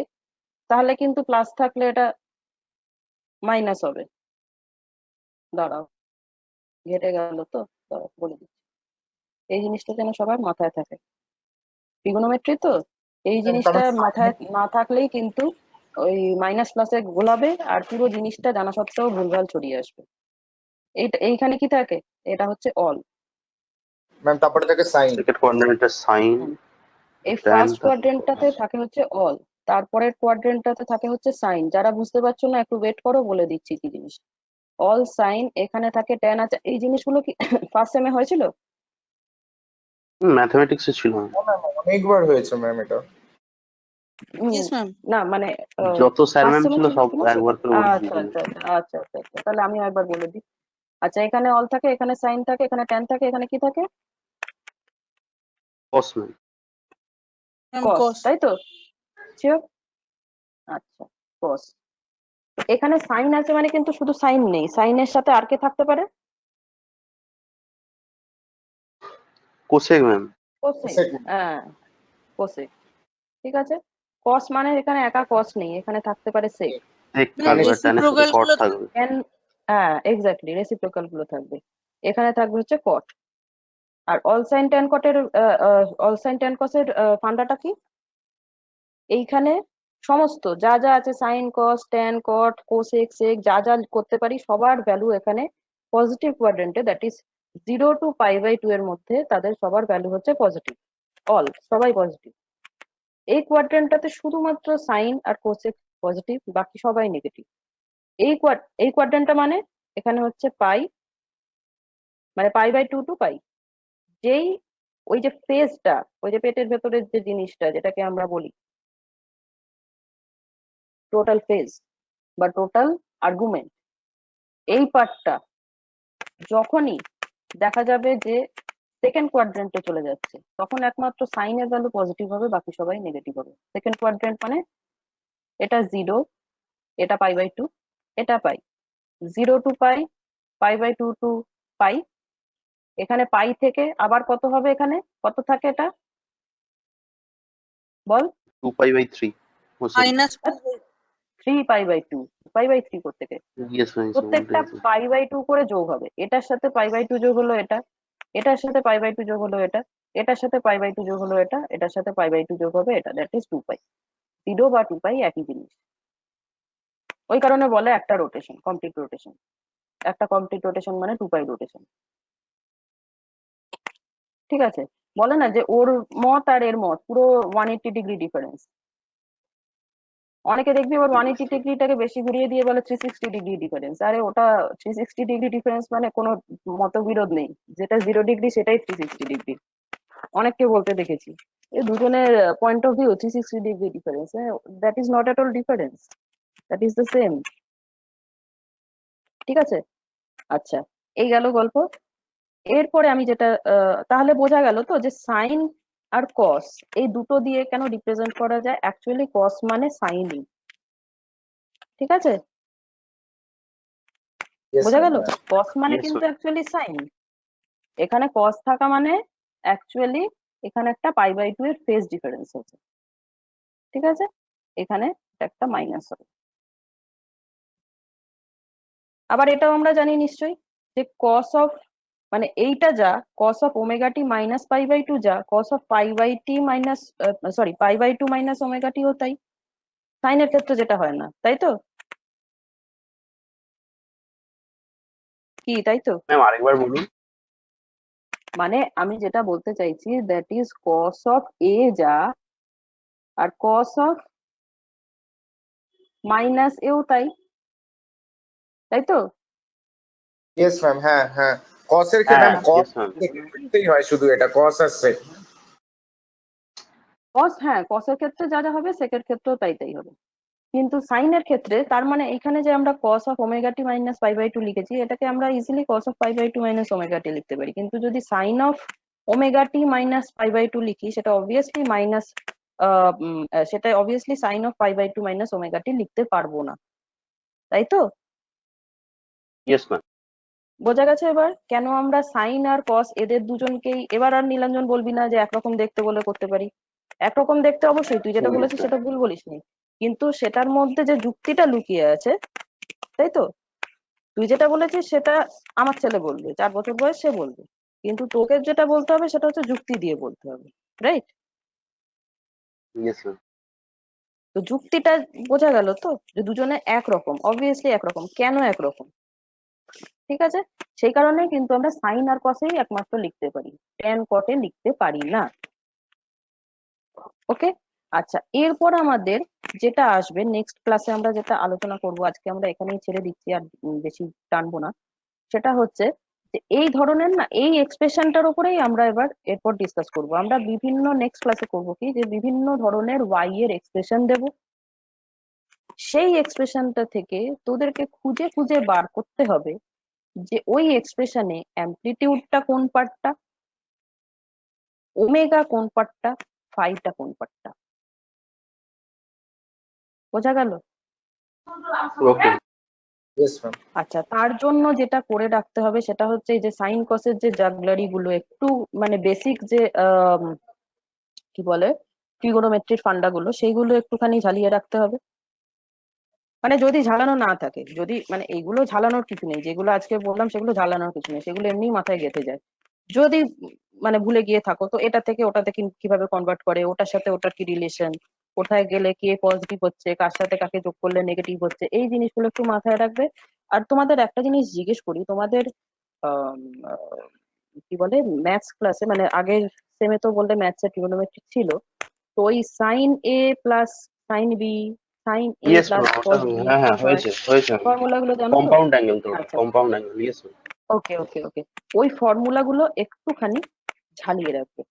তাহলে কিন্তু প্লাস থাকলে এটা মাইনাস হবে। দাঁড়াও, ঘেটে গেল তো, দাঁড়াও বলে দিচ্ছি, এই জিনিসটা যেন সবার মাথায় থাকে। ট্রিগোনোমেট্রি তো এই জিনিসটা মাথায় না থাকলেই কিন্তু ওই মাইনাস প্লাসে গোলাবে আর পুরো জিনিসটা জানা সত্ত্বেও ভুলভাল ছড়িয়ে আসবে। এইখানে কি থাকে, এটা হচ্ছে অল, ম্যাম তারপরে থাকে সাইন। সেকেন্ড কোঅর্ডিনেটে সাইন, এই ট্যান, ফার্স্ট কোয়াড্রেন্টটাতে থাকে হচ্ছে অল, তারপরের কোয়াড্রেন্টটাতে থাকে হচ্ছে সাইন। যারা বুঝতে পারছো না একটু ওয়েট করো, বলে দিচ্ছি কি জিনিস। অল সাইন, এখানে থাকে ট্যান আছে, এই জিনিসগুলো কি ফার্স্ট সেমে হয়েছিল? ম্যাথমেটিক্সে ছিল না। অনেকবার হয়েছে ম্যাম এটা। Yes ma'am. না মানে যত স্যার ফার্স্ট ম্যাম সেমে ছিল ছিল সব কিনা একবার করে বলে আচ্ছা দিয়েছিল। আচ্ছা আচ্ছা আচ্ছা আচ্ছা, তাহলে আমি একবার বলে দিই। আচ্ছা, এখানে অল থাকে, এখানে সাইন থাকে, এখানে ট্যান থাকে, এখানে কি থাকে? কস ম্যাম। ম্যাম কস, কস। তাই তো? শিওর? আচ্ছা, কস। এখানে সাইন আছে মানে কিন্তু শুধু সাইন নেই, সাইনের সাথে আর কে থাকতে পারে? Cosec ma'am. কোসেক, Cosec, হ্যাঁ কোসেক, ঠিক আছে। কস মানে এখানে একা কস নেই, এখানে থাকতে পারে সেক। সেক ম্যাম থাকবে, ট্যানের সাথে রেসিপ্রোকাল কট গুলো থাকবে। এন, হ্যাঁ এক্স্যাক্টলি, রেসিপ্রোকাল গুলো থাকবে। এখানে থাকবে হচ্ছে কট। আর অল সাইন ট্যান কটের অল সাইন ট্যান কসের ফান্ডাটা কি? এইখানে সমস্ত যা যা আছে sine cos tan cot cosec sec যা যা করতে পারি সবার ভ্যালু এখানে পজিটিভ কোয়াড্রেন্টে, that is 0 to pi by 2 এর মধ্যে তাদের সবার ভ্যালু হচ্ছে পজিটিভ, অল সবাই পজিটিভ। এই কোয়াড্রেন্টটাতে শুধুমাত্র সাইন আর কোসেক পজিটিভ, বাকি সবাই নেগেটিভ। এই কোয়াড্রেন্টটা মানে এখানে হচ্ছে পাই, মানে পাই বাই 2 টু পাই। যেই ওই যে ফেজটা, ওই যে পেটের ভেতরের যে জিনিসটা যেটাকে আমরা বলি টোটাল ফেজ বা টোটাল আর্গুমেন্ট, এই পার্টটা যখনই দেখা যাবে যে সেকেন্ড কোয়াড্রেন্টে চলে যাচ্ছে, তখন একমাত্র সাইনের ভ্যালু পজিটিভ হবে, বাকি সবাই নেগেটিভ হবে। সেকেন্ড কোয়াড্রেন্ট মানে এটা 0, এটা π/2, এটা পাই, 0 টু পাই, π/2 টু পাই। এখানে পাই থেকে আবার কত হবে, এখানে কত থাকে এটা বল? 2π/3. Oh, sorry. মাইনাস 3 π/2, π/3 থেকে Yes, ma'am. So, প্রত্যেকটা π/2 করে যোগ হবে। এটার সাথে π/2 যোগ হলো এটা, এটার সাথে π/2 যোগ হলো এটা, এটার সাথে π/2 যোগ হলো এটা, এটার সাথে π/2 যোগ হবে এটা, দ্যাট ইজ 2π। 0 বা 2π একই জিনিস, ওই কারণে বলে একটা রোটেশন কমপ্লিট রোটেশন। একটা কমপ্লিট রোটেশন মানে 2π রোটেশন। ঠিক আছে, বলে না যে ওর মত আর এর মত পুরো 180 ডিগ্রি ডিফারেন্স। অনেকে দেখবি আবার 180 ডিগ্রিটাকে বেশি ঘুরিয়ে দিয়ে বলে 360 ডিগ্রি ডিফারেন্স। আরে ওটা 360 ডিগ্রি ডিফারেন্স মানে কোনো মতবিরোধ নেই, যেটা 0 ডিগ্রি সেটাই 360 ডিগ্রি। অনেককে বলতে দেখেছি এই দুজনের point of view 360 degree difference, that is not at all difference, that is the same. ঠিক আছে, আচ্ছা এই গেল গল্প। এরপরে আমি যেটা তাহলে বোঝা গেল তো যে সাইন আর কস এই দুটো দিয়ে কেন রিপ্রেজেন্ট করা যায়, অ্যাকচুয়ালি কস মানে সাইনই। ঠিক আছে, Yes, বোঝা ma'am. গেল, কস মানে Yes, কিন্তু ma'am. Actually sine. এখানে কস থাকা মানে অ্যাকচুয়ালি এখানে একটা π/2 এর ফেজ ডিফারেন্স আছে। ঠিক আছে, এখানে একটা মাইনাস হবে। আবার এটাও আমরা জানি নিশ্চয়ই যে কস অফ মানে এইটা যা cos of omega t minus π/2 যা cos of π/t minus sorry π/2 minus omega t ও তাই, সাইনের ক্ষেত্রে যেটা হয় না, তাই তো? কি তাই তো? ম্যাম আরেকবার বলুন। মানে আমি যেটা বলতে চাইছি দ্যাট ইজ কস অফ এ যা আর কস অফ মাইনাস এও তাই, তাই তো? Yes, ma'am. হ্যাঁ হ্যাঁ, কসের ক্ষেত্রে হ্যাঁ, ম্যাম কস yes, ma'am. ক্ষেত্রেই হয় শুধু এটা, কস আর সেক। কস, হ্যাঁ কসের ক্ষেত্রে যা যা হবে সেকের ক্ষেত্রেও তাই তাই হবে। কিন্তু সাইনের ক্ষেত্রে তার মানে এখানে যে আমরা cos of omega t minus π/2 লিখেছি, এটাকে আমরা easily cos of π/2 minus omega t লিখতে পারি। কিন্তু যদি sine of omega t minus π/2 লিখি, সেটা অবভিয়াসলি মাইনাস সেটা obviously sine of π/2 minus omega t লিখতে পারবো না, তাই তো? Yes, ma'am. বোঝা গেছে এবার কেন আমরা সাইন আর কস এদের দুজনকেই, এবার আর নীলাঞ্জন বলবি না যে একরকম দেখতে বলে করতে পারি। একরকম দেখতে অবশ্যই, তুই যেটা Yes, বলেছিস ma'am. সেটা ভুল বলিসনি, কিন্তু সেটার মধ্যে যে যুক্তিটা লুকিয়ে আছে, তাই তো? তুই যেটা বলেছিস সেটা আমার ছেলে বলবে, 4 বছর বয়স, সে বলবে, কিন্তু তোকে যেটা বলতে হবে সেটা হচ্ছে যুক্তি দিয়ে বলতে হবে, রাইট? Yes, ma'am. তো যুক্তিটা বোঝা গেল তো, যে দুজনে একরকম, অবভিয়াসলি একরকম, কেন একরকম? ঠিক আছে, সেই কারণে কিন্তু আমরা সাইন আর কসেই একমাত্র লিখতে পারি, ট্যান কটে লিখতে পারি না। ওকে, আচ্ছা এরপর আমাদের যেটা আসবে নেক্সট ক্লাসে, আমরা যেটা আলোচনা করব, আজকে আমরা এখানেই ছেড়ে দিচ্ছি আর বেশি টানবো না, সেটা হচ্ছে যে এই ধরনের না এই এক্সপ্রেশনটার উপরেই আমরা এবার এরপর ডিসকাস করব। আমরা বিভিন্ন নেক্সট ক্লাসে করব কি, যে বিভিন্ন ধরনের ওয়াই এর এক্সপ্রেশন দেব, সেই এক্সপ্রেশনটা থেকে তোদেরকে খুঁজে খুঁজে বার করতে হবে যে ওই এক্সপ্রেশনে অ্যামপ্লিটিউডটা কোন পার্টটা, ওমেগা কোন পার্টটা, ফাইটা কোন পার্টটা। বোঝা গেল? Okay. Yes, ma'am. আচ্ছা, তার জন্য যেটা করে রাখতে হবে সেটা হচ্ছে এই যে সাইন কসের যে জাগলারি গুলো, একটু মানে বেসিক যে কি বলে ট্রিগোনোমেট্রির ফান্ডা গুলো, সেইগুলো একটুখানি ঝালিয়ে রাখতে হবে। মানে যদি ঝালানো না থাকে, যদি মানে এইগুলো ঝালানোর কিছু নেই, যেগুলো আজকে বললাম সেগুলো ঝালানোর কিছু নেই, সেগুলো এমনি মাথায় গেঁথে যায়। যদি মানে ভুলে গিয়ে থাকো, তো এটা থেকে ওটাতে কিভাবে কনভার্ট করে, ওটার সাথে ওটার কি রিলেশন, কোথায় গেলে কে পজিটিভ হচ্ছে, কার সাথে কাকে যোগ করলে নেগেটিভ হচ্ছে, এই জিনিসগুলো একটু মাথায় রাখবে। আর তোমাদের একটা জিনিস জিজ্ঞেস করি, তোমাদের আম, আহ, কি বলে ম্যাথস ক্লাসে, মানে আগের সেমে তো বললে ম্যাথস এর ট্রিগোনোমেট্রি ছিল, তো ওই sine A plus sine B, sine A Yes, plus ma'am. Cos B হ্যাঁ হ্যাঁ, কি হয়, হয়েছে ma'am. ফর্মুলা গুলো জানো তো? কম্পাউন্ড অ্যাঙ্গেল তো, আচ্ছা, কম্পাউন্ড অ্যাঙ্গেল। Yes, ma'am. ওকে ওকে ওকে, ওই ফর্মুলা গুলো একটুখানি ঝালিয়ে রাখবে,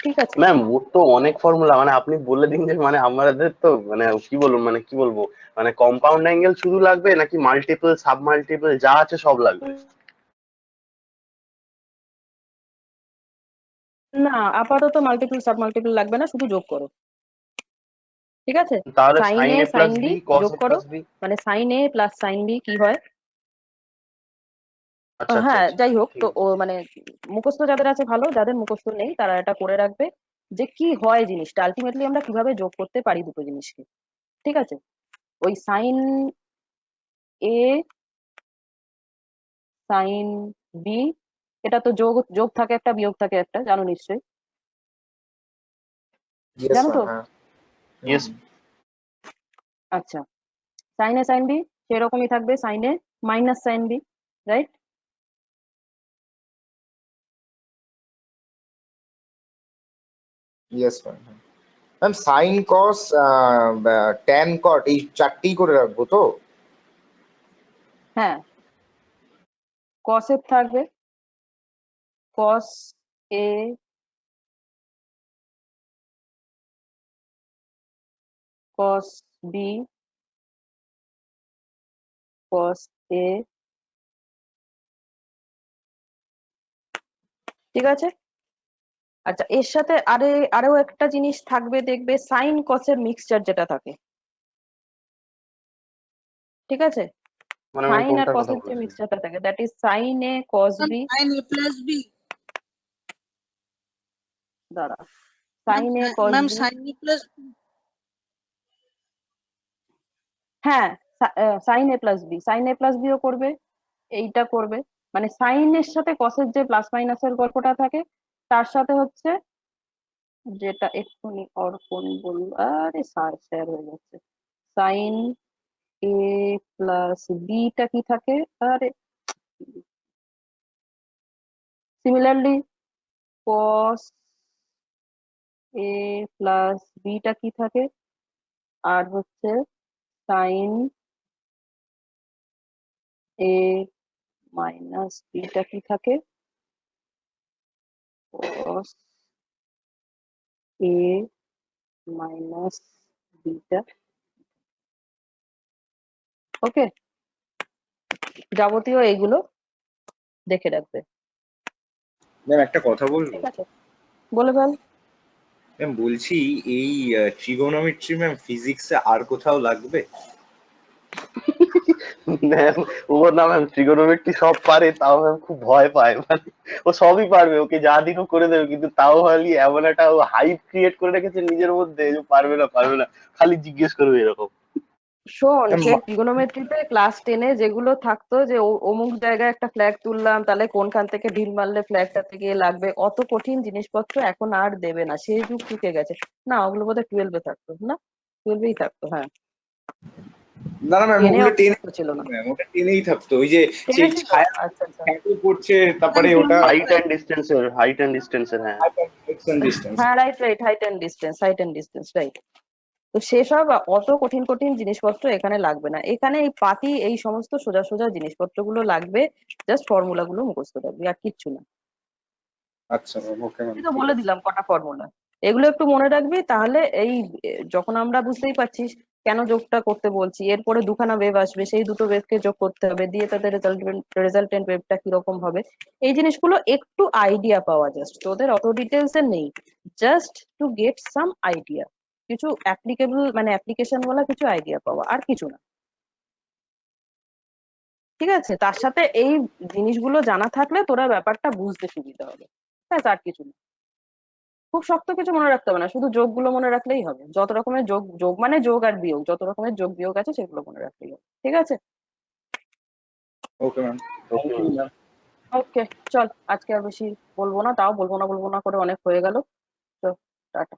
ঠিক আছে? ম্যাম ওর তো অনেক ফর্মুলা, মানে আপনি বলে দিন যে মানে আমাদের তো মানে কি বলবো, মানে কি বলবো, মানে কম্পাউন্ড অ্যাঙ্গেল শুধু লাগবে নাকি মাল্টিপল সাব মাল্টিপল যা আছে সব লাগবে? না, আপাতত মাল্টিপল সাব মাল্টিপল লাগবে না, শুধু যোগ করো। ঠিক আছে, তাহলে সাইন সাইন এ এ সাইন প্লাস বি বি কস যোগ এ করো, প্লাস বি। মানে sign A plus sine B কি হয়। আচ্ছা আচ্ছা হ্যাঁ আচ্ছা, যাই হোক, ঠিক তো আছে। ও মানে মুখস্থ যাদের আছে ভালো, যাদের মুখস্থ নেই তারা এটা করে রাখবে যে কি হয় জিনিসটা, আলটিমেটলি আমরা কিভাবে যোগ করতে পারি দুটো জিনিসকে। ঠিক আছে, ওই সাইন এ সাইন বি, এটা তো যোগ যোগ থাকে একটা, বিয়োগ থাকে একটা, জানো নিশ্চয়ই, ইয়েস জানো তো। ম্যাম, হ্যাঁ। ইয়েস। আচ্ছা, সাইন এ সাইন বি সেরকমই থাকবে, sine A minus sine B, right. Yes ma'am. Ma'am sine cos tan cot এই চারটেই করে রাখবো তো? হ্যাঁ, কসের থাকবে কস এ কস বি কস এ, ঠিক আছে। আচ্ছা, এর সাথে আরো একটা জিনিস থাকবে, দেখবে সাইন কসের মিক্সচার যেটা থাকে। ঠিক আছে, মানে ম্যাম সাইন আর কোনটার কথা কসের যে বলছেন? মিক্সচারটা থাকে, that is sine A cos B. Sine A plus B. দাঁড়া, sine A cos ma'am B, sine A plus, হ্যাঁ sine A plus B, sine A plus বিও করবে, এইটা করবে, মানে সাইনের সাথে কসের যে প্লাস মাইনাসের গল্পটা থাকে, তার সাথে হচ্ছে যেটা এক্ষুনি অর্পণ বলল, আরে স্যার স্যার হয়ে যাচ্ছে, সাইন এ প্লাস বিটা কি থাকে, আরে সিমিলারলি কস এ প্লাস বিটা কি থাকে, আর হচ্ছে সাইন এ মাইনাস বিটা কি থাকে, কস এ মাইনাস বিটা। ওকে, যাবতীয় এইগুলো দেখে রাখবে। ম্যাম একটা কথা বলবো? ঠিক আছে, বলে ফেল। ম্যাম বলছি, এই ট্রিগোনোমেট্রি ম্যাম ফিজিক্সে আর কোথাও লাগবে? ম্যাম ও না ম্যাম ট্রিগোনোমেট্রি সব পারে, তাও ম্যাম খুব ভয় পায়, মানে ও সবই পারবে, ওকে যা দিন ও করে দেবে, কিন্তু তাও খালি এমন একটা হাইপ ক্রিয়েট করে রেখেছে নিজের মধ্যে যে পারবে না পারবে না, খালি জিজ্ঞেস করবে এরকম। শোন, ম্যাম সে ট্রিগোনোমেট্রিতে ক্লাস 10-এ যেগুলো থাকতো যে অমুক জায়গায় একটা ফ্ল্যাগ তুললাম, তাহলে কোনখান থেকে ঢিল মারলে ফ্ল্যাগটা থেকে লাগবে, অত কঠিন জিনিসপত্র এখন আর দেবে না, সেই যুগ চুকে গেছে। না, ওগুলো বোধহয় 12-এ থাকতো, না 12-এই থাকতো, হ্যাঁ, না না ম্যাম, 10-এ ওগুলো অত টেনে শক্ত ছিল না। ম্যাম, ওটা টেনেই থাকতো, ওই যে 10-এ সেই ছিল, ছায়া আচ্ছা আচ্ছা। ছায়া পড়ছে, ম্যাম তারপরে ওটা হাইট অ্যান্ড ডিস্টেন্সের, হ্যাঁ। হ্যাঁ right right, height and distance right. তো সেসব অত কঠিন কঠিন জিনিসপত্র এখানে লাগবে না, এখানে এই পাতি এই সমস্ত সোজা সোজা জিনিসপত্রগুলো লাগবে, জাস্ট ফর্মুলা গুলো মুখস্থ রাখবি, আর কিচ্ছু না। আচ্ছা ম্যাম, ওকে ম্যাম, আমি তো ঠিক বলে আছে। দিলাম কটা ফর্মুলা, এগুলো একটু মনে রাখবি, তাহলে এই যখন আমরা বুঝতেই পারছিস কেন যোগটা করতে বলছি, এরপরে দুখানা ওয়েভ আসবে, সেই দুটো ওয়েভকে যোগ করতে হবে, দিয়ে তাদের রেজাল্টেন্ট ওয়েভটা কিরকম হবে, এই জিনিসগুলো একটু আইডিয়া পাওয়া, জাস্ট তোদের অত ডিটেলস এর নেই, just to get some idea, কিছু অ্যাপ্লিকেবল মানে অ্যাপ্লিকেশন বলা কিছু আইডিয়া পাওয়া, আর কিছু না। ঠিক আছে, তার সাথে এই জিনিসগুলো জানা থাকলে তোরা ব্যাপারটা বুঝতে সুবিধা হবে, ব্যাস, আর কিছু না। খুব শক্ত কিছু মনে রাখতে হবে না, শুধু যোগগুলো মনে রাখলেই হবে, যত রকমের যোগ, যোগ মানে যোগ আর বিয়োগ, যত রকমের যোগ বিয়োগ আছে সেগুলো মনে রাখলেই হবে। ঠিক আছে, okay ma'am, thank okay you ma'am. Ma'am. Okay, চল আজকে আর বেশি বলবো না, তাও বলবো না করে অনেক হয়ে গেল, তো টাটা।